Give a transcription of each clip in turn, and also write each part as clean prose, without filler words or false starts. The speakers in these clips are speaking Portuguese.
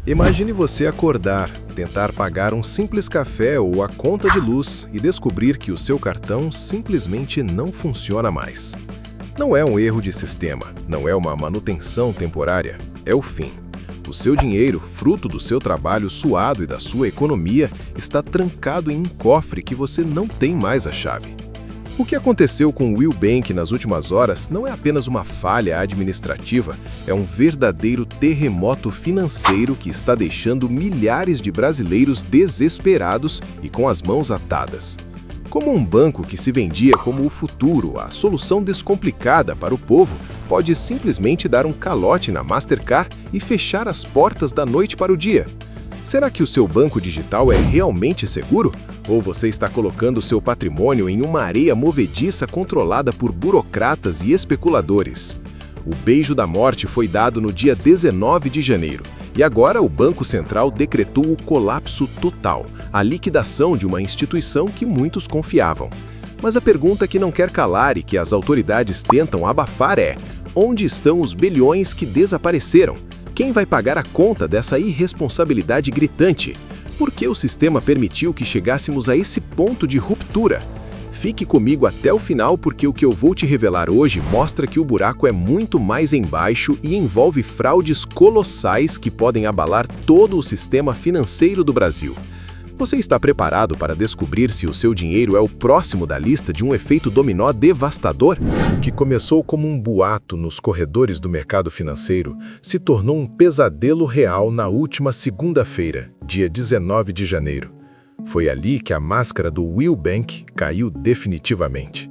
Imagine você acordar, tentar pagar um simples café ou a conta de luz e descobrir que o seu cartão simplesmente não funciona mais. Não é um erro de sistema, não é uma manutenção temporária, é o fim. O seu dinheiro, fruto do seu trabalho suado e da sua economia, está trancado em um cofre que você não tem mais a chave. O que aconteceu com o Will Bank nas últimas horas não é apenas uma falha administrativa, é um verdadeiro terremoto financeiro que está deixando milhares de brasileiros desesperados e com as mãos atadas. Como um banco que se vendia como o futuro, a solução descomplicada para o povo, pode simplesmente dar um calote na Mastercard e fechar as portas da noite para o dia. Será que o seu banco digital é realmente seguro? Ou você está colocando seu patrimônio em uma areia movediça controlada por burocratas e especuladores? O beijo da morte foi dado no dia 19 de janeiro, e agora o Banco Central decretou o colapso total, a liquidação de uma instituição que muitos confiavam. Mas a pergunta que não quer calar e que as autoridades tentam abafar é: onde estão os bilhões que desapareceram? Quem vai pagar a conta dessa irresponsabilidade gritante? Por que o sistema permitiu que chegássemos a esse ponto de ruptura? Fique comigo até o final, porque o que eu vou te revelar hoje mostra que o buraco é muito mais embaixo e envolve fraudes colossais que podem abalar todo o sistema financeiro do Brasil. Você está preparado para descobrir se o seu dinheiro é o próximo da lista de um efeito dominó devastador? O que começou como um boato nos corredores do mercado financeiro se tornou um pesadelo real na última segunda-feira, dia 19 de janeiro. Foi ali que a máscara do Will Bank caiu definitivamente.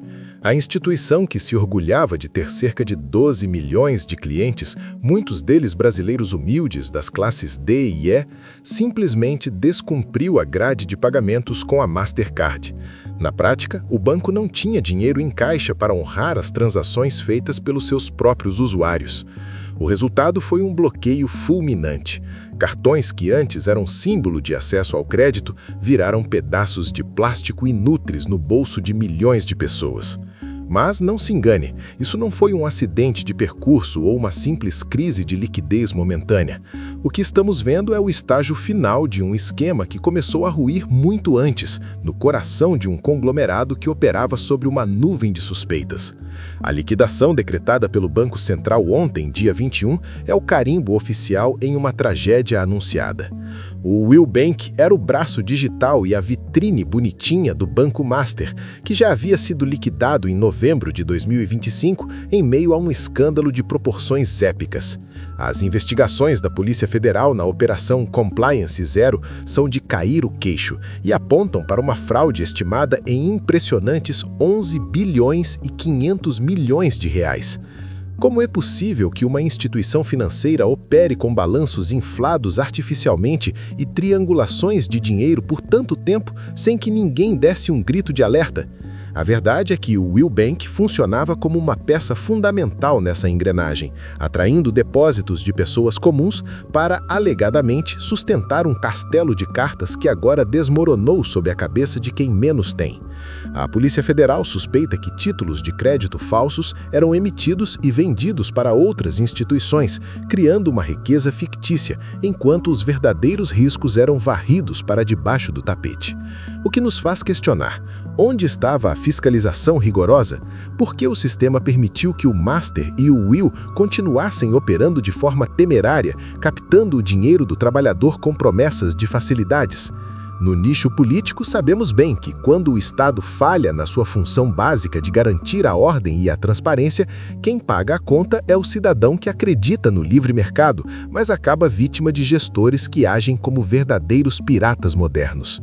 A instituição, que se orgulhava de ter cerca de 12 milhões de clientes, muitos deles brasileiros humildes das classes D e E, simplesmente descumpriu a grade de pagamentos com a Mastercard. Na prática, o banco não tinha dinheiro em caixa para honrar as transações feitas pelos seus próprios usuários. O resultado foi um bloqueio fulminante. Cartões que antes eram símbolo de acesso ao crédito viraram pedaços de plástico inúteis no bolso de milhões de pessoas. Mas não se engane, isso não foi um acidente de percurso ou uma simples crise de liquidez momentânea. O que estamos vendo é o estágio final de um esquema que começou a ruir muito antes, no coração de um conglomerado que operava sobre uma nuvem de suspeitas. A liquidação decretada pelo Banco Central ontem, dia 21, é o carimbo oficial em uma tragédia anunciada. O Will Bank era o braço digital e a vitrine bonitinha do Banco Master, que já havia sido liquidado em novembro de 2025 em meio a um escândalo de proporções épicas. As investigações da Polícia Federal na Operação Compliance Zero são de cair o queixo e apontam para uma fraude estimada em impressionantes 11 bilhões e 500 milhões de reais. Como é possível que uma instituição financeira opere com balanços inflados artificialmente e triangulações de dinheiro por tanto tempo sem que ninguém desse um grito de alerta? A verdade é que o Will Bank funcionava como uma peça fundamental nessa engrenagem, atraindo depósitos de pessoas comuns para, alegadamente, sustentar um castelo de cartas que agora desmoronou sob a cabeça de quem menos tem. A Polícia Federal suspeita que títulos de crédito falsos eram emitidos e vendidos para outras instituições, criando uma riqueza fictícia, enquanto os verdadeiros riscos eram varridos para debaixo do tapete. O que nos faz questionar: onde estava a fiscalização rigorosa? Por que o sistema permitiu que o Master e o Will continuassem operando de forma temerária, captando o dinheiro do trabalhador com promessas de facilidades? No nicho político, sabemos bem que, quando o Estado falha na sua função básica de garantir a ordem e a transparência, quem paga a conta é o cidadão que acredita no livre mercado, mas acaba vítima de gestores que agem como verdadeiros piratas modernos.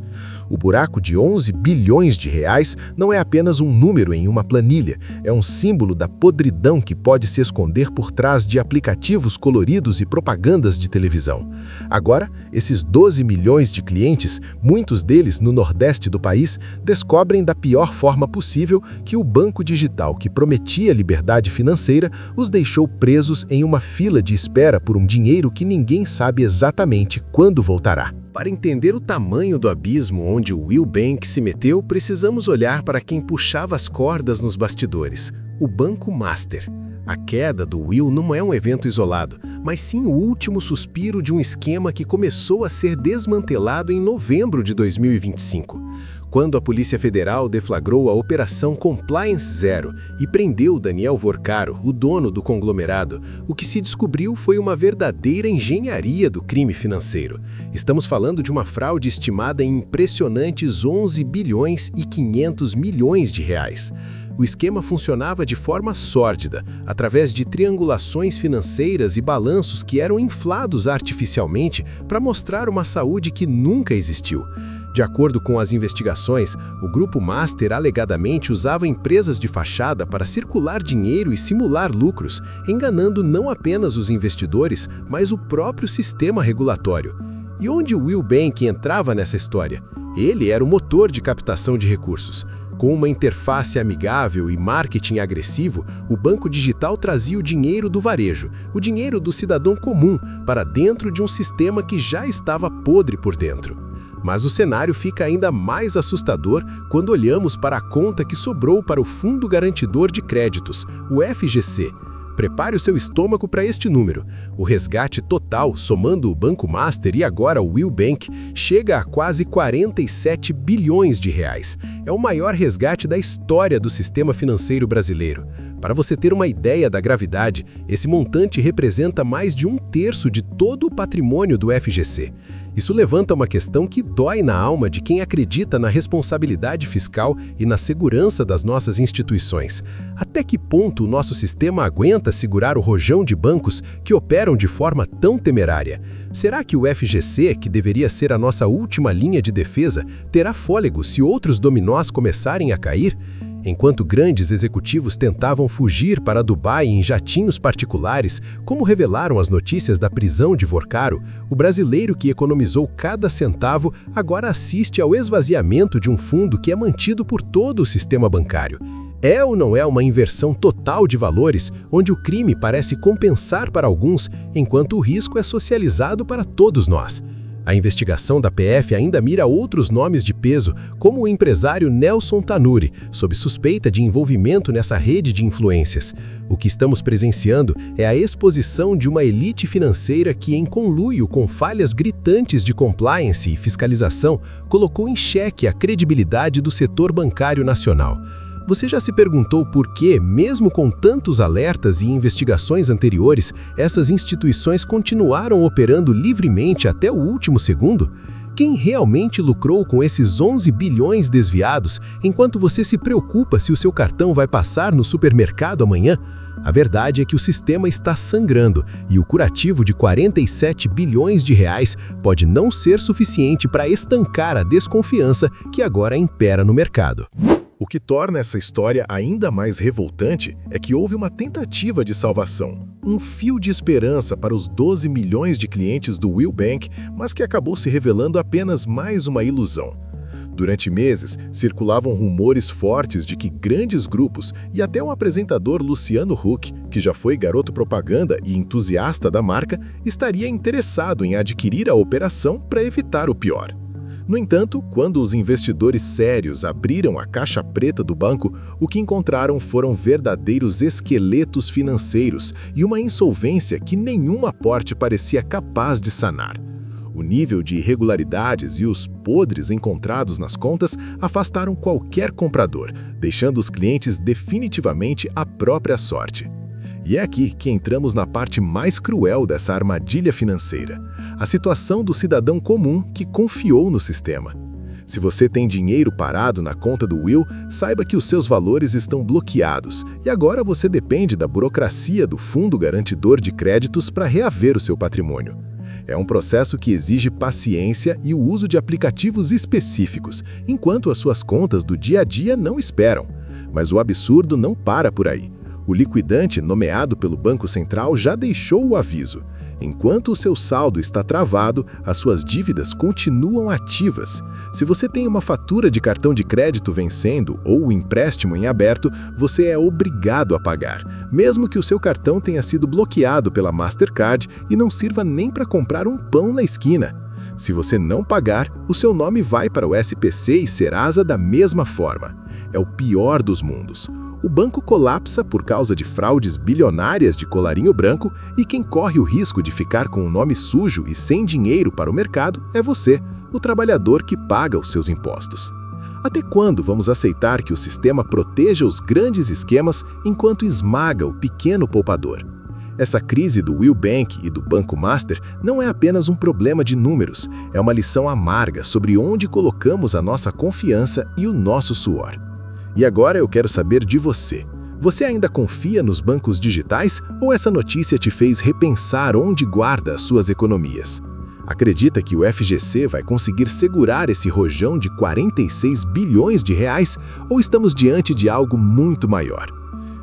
O buraco de 11 bilhões de reais não é apenas um número em uma planilha, é um símbolo da podridão que pode se esconder por trás de aplicativos coloridos e propagandas de televisão. Agora, esses 12 milhões de clientes, muitos deles no nordeste do país, descobrem da pior forma possível que o banco digital que prometia liberdade financeira os deixou presos em uma fila de espera por um dinheiro que ninguém sabe exatamente quando voltará. Para entender o tamanho do abismo onde o Will Bank se meteu, precisamos olhar para quem puxava as cordas nos bastidores: o Banco Master. A queda do Will não é um evento isolado, mas sim o último suspiro de um esquema que começou a ser desmantelado em novembro de 2025, quando a Polícia Federal deflagrou a Operação Compliance Zero e prendeu Daniel Vorcaro, o dono do conglomerado. O que se descobriu foi uma verdadeira engenharia do crime financeiro. Estamos falando de uma fraude estimada em impressionantes 11 bilhões e 500 milhões de reais. O esquema funcionava de forma sórdida, através de triangulações financeiras e balanços que eram inflados artificialmente para mostrar uma saúde que nunca existiu. De acordo com as investigações, o Grupo Master alegadamente usava empresas de fachada para circular dinheiro e simular lucros, enganando não apenas os investidores, mas o próprio sistema regulatório. E onde o Will Bank entrava nessa história? Ele era o motor de captação de recursos. Com uma interface amigável e marketing agressivo, o banco digital trazia o dinheiro do varejo, o dinheiro do cidadão comum, para dentro de um sistema que já estava podre por dentro. Mas o cenário fica ainda mais assustador quando olhamos para a conta que sobrou para o Fundo Garantidor de Créditos, o FGC. Prepare o seu estômago para este número. O resgate total, somando o Banco Master e agora o Will Bank, chega a quase 47 bilhões de reais. É o maior resgate da história do sistema financeiro brasileiro. Para você ter uma ideia da gravidade, esse montante representa mais de 1/3 de todo o patrimônio do FGC. Isso levanta uma questão que dói na alma de quem acredita na responsabilidade fiscal e na segurança das nossas instituições. Até que ponto o nosso sistema aguenta segurar o rojão de bancos que operam de forma tão temerária? Será que o FGC, que deveria ser a nossa última linha de defesa, terá fôlego se outros dominós começarem a cair? Enquanto grandes executivos tentavam fugir para Dubai em jatinhos particulares, como revelaram as notícias da prisão de Vorcaro, o brasileiro que economizou cada centavo agora assiste ao esvaziamento de um fundo que é mantido por todo o sistema bancário. É ou não é uma inversão total de valores, onde o crime parece compensar para alguns, enquanto o risco é socializado para todos nós? A investigação da PF ainda mira outros nomes de peso, como o empresário Nelson Tanuri, sob suspeita de envolvimento nessa rede de influências. O que estamos presenciando é a exposição de uma elite financeira que, em conluio com falhas gritantes de compliance e fiscalização, colocou em xeque a credibilidade do setor bancário nacional. Você já se perguntou por que, mesmo com tantos alertas e investigações anteriores, essas instituições continuaram operando livremente até o último segundo? Quem realmente lucrou com esses 11 bilhões desviados, enquanto você se preocupa se o seu cartão vai passar no supermercado amanhã? A verdade é que o sistema está sangrando e o curativo de 47 bilhões de reais pode não ser suficiente para estancar a desconfiança que agora impera no mercado. O que torna essa história ainda mais revoltante é que houve uma tentativa de salvação, um fio de esperança para os 12 milhões de clientes do Will Bank, mas que acabou se revelando apenas mais uma ilusão. Durante meses, circulavam rumores fortes de que grandes grupos e até o apresentador Luciano Huck, que já foi garoto propaganda e entusiasta da marca, estaria interessado em adquirir a operação para evitar o pior. No entanto, quando os investidores sérios abriram a caixa preta do banco, o que encontraram foram verdadeiros esqueletos financeiros e uma insolvência que nenhum aporte parecia capaz de sanar. O nível de irregularidades e os podres encontrados nas contas afastaram qualquer comprador, deixando os clientes definitivamente à própria sorte. E é aqui que entramos na parte mais cruel dessa armadilha financeira, a situação do cidadão comum que confiou no sistema. Se você tem dinheiro parado na conta do Will, saiba que os seus valores estão bloqueados e agora você depende da burocracia do Fundo Garantidor de Créditos para reaver o seu patrimônio. É um processo que exige paciência e o uso de aplicativos específicos, enquanto as suas contas do dia a dia não esperam. Mas o absurdo não para por aí. O liquidante nomeado pelo Banco Central já deixou o aviso. Enquanto o seu saldo está travado, as suas dívidas continuam ativas. Se você tem uma fatura de cartão de crédito vencendo ou o empréstimo em aberto, você é obrigado a pagar, mesmo que o seu cartão tenha sido bloqueado pela Mastercard e não sirva nem para comprar um pão na esquina. Se você não pagar, o seu nome vai para o SPC e Serasa da mesma forma. É o pior dos mundos. O banco colapsa por causa de fraudes bilionárias de colarinho branco e quem corre o risco de ficar com o nome sujo e sem dinheiro para o mercado é você, o trabalhador que paga os seus impostos. Até quando vamos aceitar que o sistema proteja os grandes esquemas enquanto esmaga o pequeno poupador? Essa crise do Will Bank e do Banco Master não é apenas um problema de números, é uma lição amarga sobre onde colocamos a nossa confiança e o nosso suor. E agora eu quero saber de você. Você ainda confia nos bancos digitais ou essa notícia te fez repensar onde guarda as suas economias? Acredita que o FGC vai conseguir segurar esse rojão de 46 bilhões de reais ou estamos diante de algo muito maior?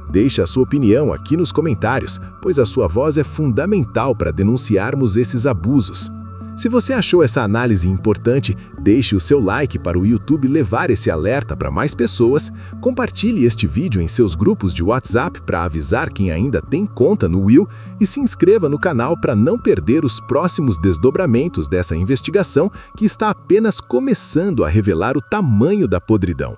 Deixe a sua opinião aqui nos comentários, pois a sua voz é fundamental para denunciarmos esses abusos. Se você achou essa análise importante, deixe o seu like para o YouTube levar esse alerta para mais pessoas, compartilhe este vídeo em seus grupos de WhatsApp para avisar quem ainda tem conta no Will e se inscreva no canal para não perder os próximos desdobramentos dessa investigação que está apenas começando a revelar o tamanho da podridão.